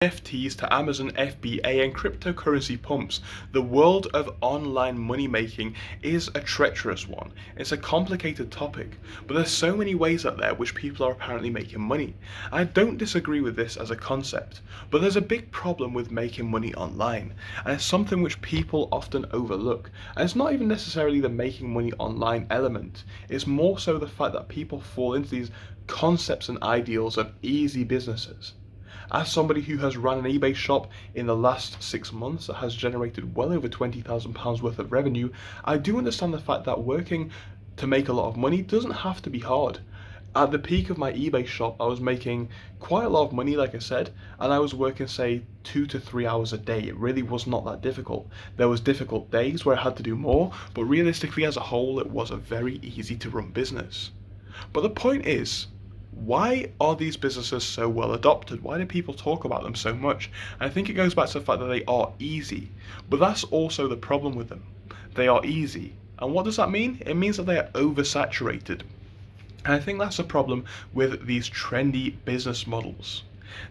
NFTs to Amazon FBA and cryptocurrency pumps, the world of online money making is a treacherous one. It's a complicated topic, but there's so many ways out there which people are apparently making money. I don't disagree with this as a concept, but there's a big problem with making money online, and it's something which people often overlook. And it's not even necessarily the making money online element, it's more so the fact that people fall into these concepts and ideals of easy businesses. As somebody who has run an eBay shop in the last 6 months that has generated well over £20,000 worth of revenue, I do understand the fact that working to make a lot of money doesn't have to be hard. At the peak of my eBay shop, I was making quite a lot of money, like I said, and I was working, say, 2 to 3 hours a day. It really was not that difficult. There was difficult days where I had to do more, but realistically as a whole, it was a very easy to run business. But the point is, why are these businesses so well adopted? Why do people talk about them so much? And I think it goes back to the fact that they are easy, but that's also the problem with them. They are easy. And what does that mean? It means that they are oversaturated. And I think that's a problem with these trendy business models.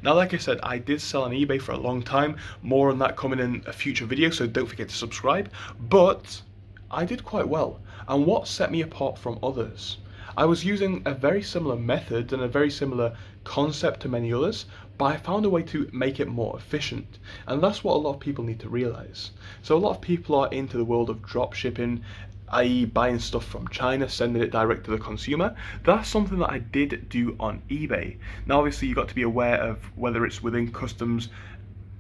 Now, like I said, I did sell on eBay for a long time. More on that coming in a future video, so don't forget to subscribe. But I did quite well. And what set me apart from others? I was using a very similar method and a very similar concept to many others, but I found a way to make it more efficient. And that's what a lot of people need to realize. So a lot of people are into the world of drop shipping, i.e. buying stuff from China, sending it direct to the consumer. That's something that I did do on eBay. Now obviously you've got to be aware of whether it's within customs,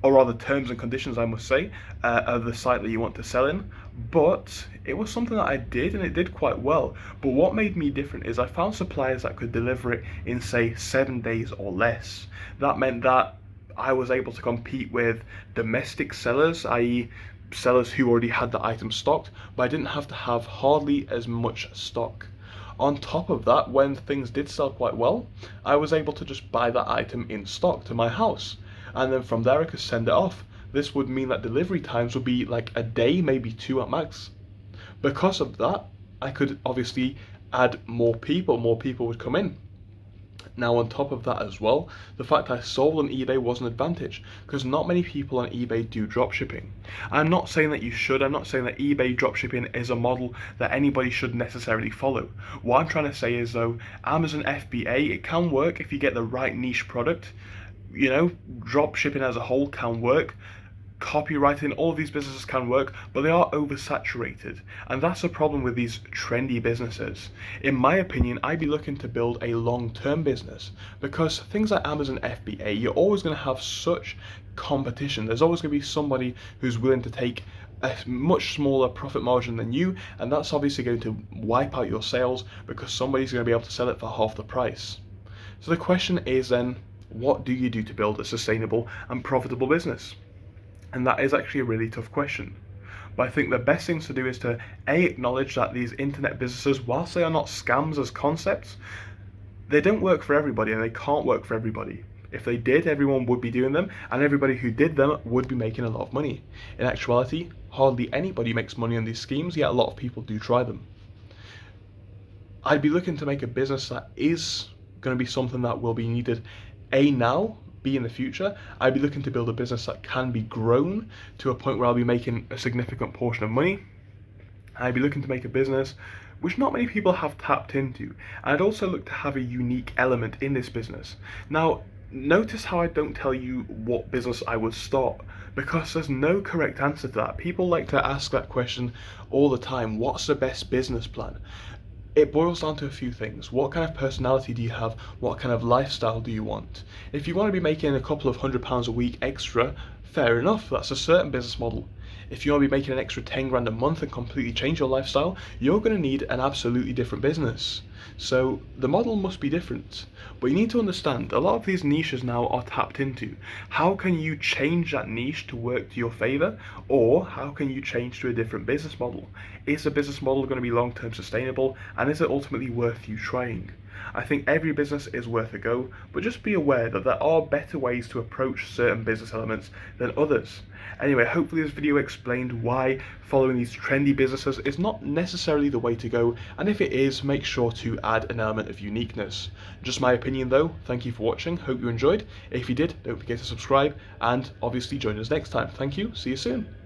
or rather terms and conditions I must say, of the site that you want to sell in. But it was something that I did, and it did quite well. But what made me different is I found suppliers that could deliver it in, say, 7 days or less. That meant that I was able to compete with domestic sellers, i.e. sellers who already had the item stocked, but I didn't have to have hardly as much stock. On top of that, when things did sell quite well, I was able to just buy that item in stock to my house, and then from there I could send it off. This would mean that delivery times would be like a day, maybe 2 at max. Because of that, I could obviously add more people would come in. Now on top of that as well, the fact I sold on eBay was an advantage, because not many people on eBay do dropshipping. I'm not saying that you should, I'm not saying that eBay dropshipping is a model that anybody should necessarily follow. What I'm trying to say is though, Amazon FBA, it can work if you get the right niche product. You know, dropshipping as a whole can work. Copywriting, all of these businesses can work, but they are oversaturated, and that's a problem with these trendy businesses. In my opinion, I'd be looking to build a long-term business, because things like Amazon FBA, you're always going to have such competition. There's always going to be somebody who's willing to take a much smaller profit margin than you, and that's obviously going to wipe out your sales because somebody's going to be able to sell it for half the price. So the question is then, what do you do to build a sustainable and profitable business? And that is actually a really tough question. But I think the best things to do is to acknowledge that these internet businesses, whilst they are not scams as concepts, they don't work for everybody, and they can't work for everybody. If they did, everyone would be doing them, and everybody who did them would be making a lot of money. In actuality, hardly anybody makes money on these schemes, yet a lot of people do try them. I'd be looking to make a business that is going to be something that will be needed now, be in the future. I'd be looking to build a business that can be grown to a point where I'll be making a significant portion of money. I'd be looking to make a business which not many people have tapped into. I'd also look to have a unique element in this business. Now, notice how I don't tell you what business I would start, because there's no correct answer to that. People like to ask that question all the time. What's the best business plan? It boils down to a few things. What kind of personality do you have? What kind of lifestyle do you want? If you want to be making a couple of £100 a week extra, fair enough, that's a certain business model. If you want to be making an extra 10 grand a month and completely change your lifestyle, you're going to need an absolutely different business. So the model must be different. But you need to understand, a lot of these niches now are tapped into. How can you change that niche to work to your favor? Or how can you change to a different business model? Is the business model going to be long-term sustainable? And is it ultimately worth you trying? I think every business is worth a go, but just be aware that there are better ways to approach certain business elements than others. Anyway, hopefully this video explained why following these trendy businesses is not necessarily the way to go, and if it is, make sure to add an element of uniqueness. Just my opinion though. Thank you for watching, hope you enjoyed. If you did, don't forget to subscribe, and obviously join us next time. Thank you, see you soon.